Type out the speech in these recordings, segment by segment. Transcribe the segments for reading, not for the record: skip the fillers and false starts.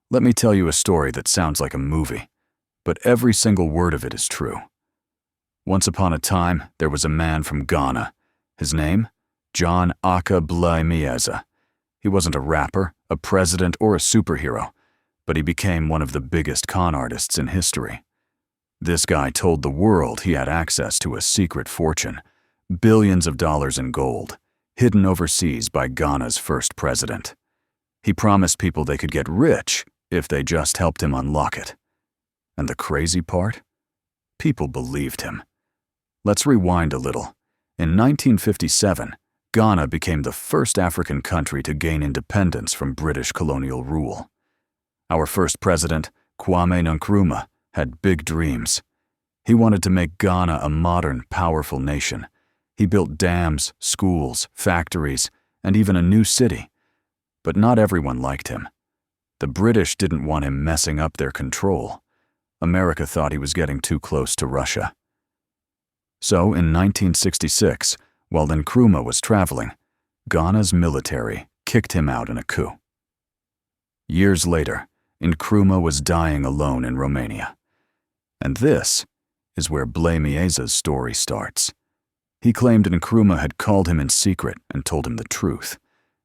Let me tell you a story that sounds like a movie, but every single word of it is true. Once upon a time, there was a man from Ghana. His name? John Ackah Blay-Miezah. He wasn't a rapper, a president, or a superhero, but he became one of the biggest con artists in history. This guy told the world he had access to a secret fortune, billions of dollars in gold, hidden overseas by Ghana's first president. He promised people they could get rich if they just helped him unlock it. And the crazy part? People believed him. Let's rewind a little. In 1957, Ghana became the first African country to gain independence from British colonial rule. Our first president, Kwame Nkrumah, had big dreams. He wanted to make Ghana a modern, powerful nation. He built dams, schools, factories, and even a new city. But not everyone liked him. The British didn't want him messing up their control. America thought he was getting too close to Russia. So, in 1966, while Nkrumah was traveling, Ghana's military kicked him out in a coup. Years later, Nkrumah was dying alone in Romania. And this is where Blay-Miezah's story starts. He claimed Nkrumah had called him in secret and told him the truth,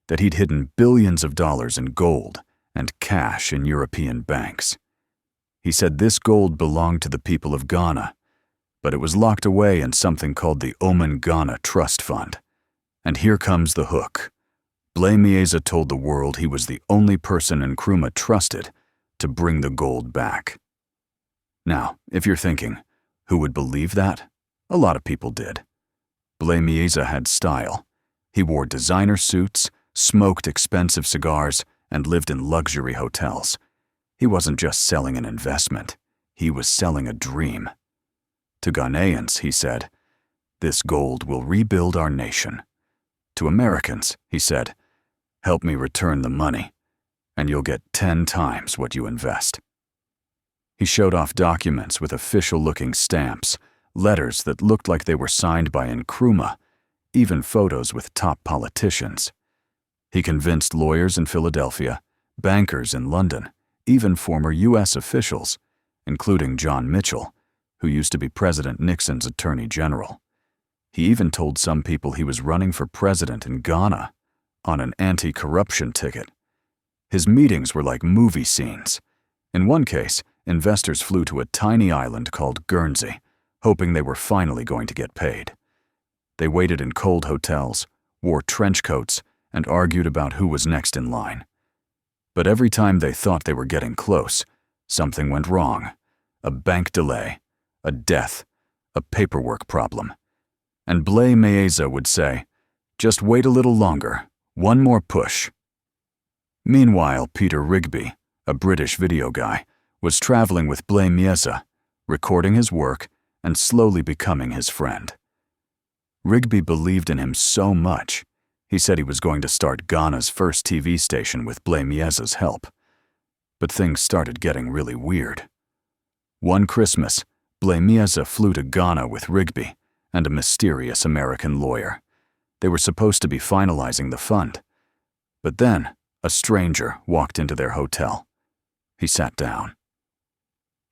that he'd hidden billions of dollars in gold and cash in European banks. He said this gold belonged to the people of Ghana, but it was locked away in something called the Oman Ghana Trust Fund. And here comes the hook. Blay-Miezah told the world he was the only person Nkrumah trusted to bring the gold back. Now, if you're thinking, who would believe that? A lot of people did. Blay-Miezah had style. He wore designer suits, smoked expensive cigars, and lived in luxury hotels. He wasn't just selling an investment. He was selling a dream. To Ghanaians, he said, "This gold will rebuild our nation." To Americans, he said, "Help me return the money, and you'll get 10 times what you invest." He showed off documents with official-looking stamps, letters that looked like they were signed by Nkrumah, even photos with top politicians. He convinced lawyers in Philadelphia, bankers in London, even former U.S. officials, including John Mitchell, who used to be President Nixon's attorney general. He even told some people he was running for president in Ghana on an anti-corruption ticket. His meetings were like movie scenes. In one case, investors flew to a tiny island called Guernsey, hoping they were finally going to get paid. They waited in cold hotels, wore trench coats, and argued about who was next in line. But every time they thought they were getting close, something went wrong. A bank delay, a death, a paperwork problem. And Blay-Miezah would say, "Just wait a little longer, one more push." Meanwhile, Peter Rigby, a British video guy, was traveling with Blay-Miezah, recording his work and slowly becoming his friend. Rigby believed in him so much, he said he was going to start Ghana's first TV station with Blay-Miezah's help. But things started getting really weird. One Christmas, Blay-Miezah flew to Ghana with Rigby and a mysterious American lawyer. They were supposed to be finalizing the fund. But then, a stranger walked into their hotel. He sat down.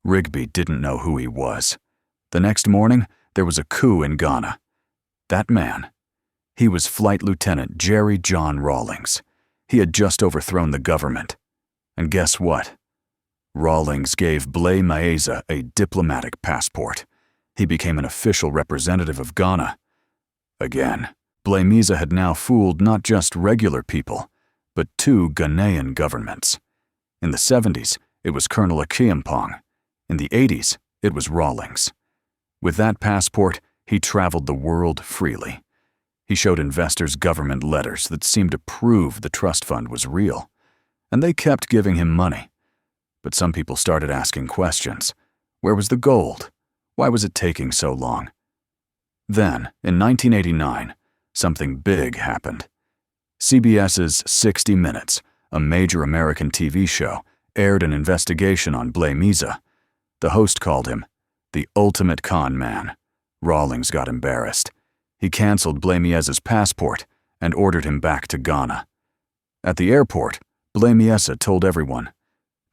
Rigby didn't know who he was. The next morning, there was a coup in Ghana. That man, he was Flight Lieutenant Jerry John Rawlings. He had just overthrown the government. And guess what? Rawlings gave Blay-Miezah a diplomatic passport. He became an official representative of Ghana. Again, Blay-Miezah had now fooled not just regular people, but 2 Ghanaian governments. In the 70s, it was Colonel Ackah. In the 80s, it was Rawlings. With that passport, he traveled the world freely. He showed investors government letters that seemed to prove the trust fund was real, and they kept giving him money. But some people started asking questions. Where was the gold? Why was it taking so long? Then, in 1989, something big happened. CBS's 60 Minutes, a major American TV show, aired an investigation on Blay-Miezah. The host called him the ultimate con man. Rawlings got embarrassed. He canceled Blay-Miezah's passport and ordered him back to Ghana. At the airport, Blay-Miezah told everyone,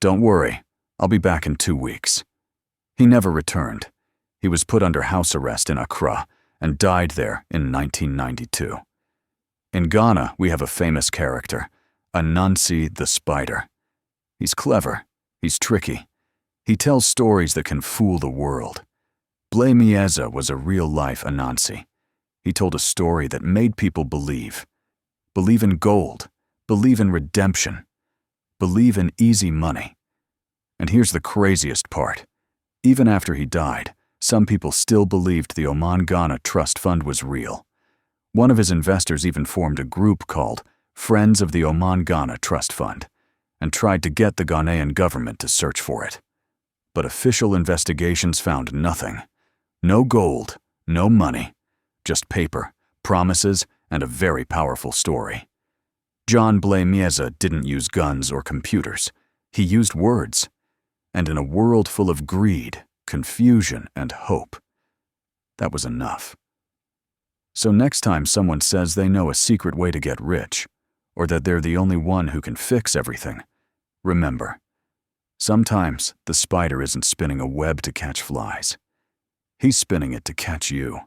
Don't worry, I'll be back in 2 weeks. He never returned. He was put under house arrest in Ackah and died there in 1992. In Ghana, we have a famous character, Anansi the Spider. He's clever. He's tricky. He tells stories that can fool the world. Blay-Miezah was a real-life Anansi. He told a story that made people believe. Believe in gold. Believe in redemption. Believe in easy money. And here's the craziest part. Even after he died, some people still believed the Oman Ghana Trust Fund was real. One of his investors even formed a group called Friends of the Oman Ghana Trust Fund and tried to get the Ghanaian government to search for it. But official investigations found nothing. No gold, no money, just paper, promises, and a very powerful story. John Blay-Miezah didn't use guns or computers. He used words. And in a world full of greed, confusion, and hope, that was enough. So next time someone says they know a secret way to get rich, or that they're the only one who can fix everything, remember, sometimes the spider isn't spinning a web to catch flies. He's spinning it to catch you.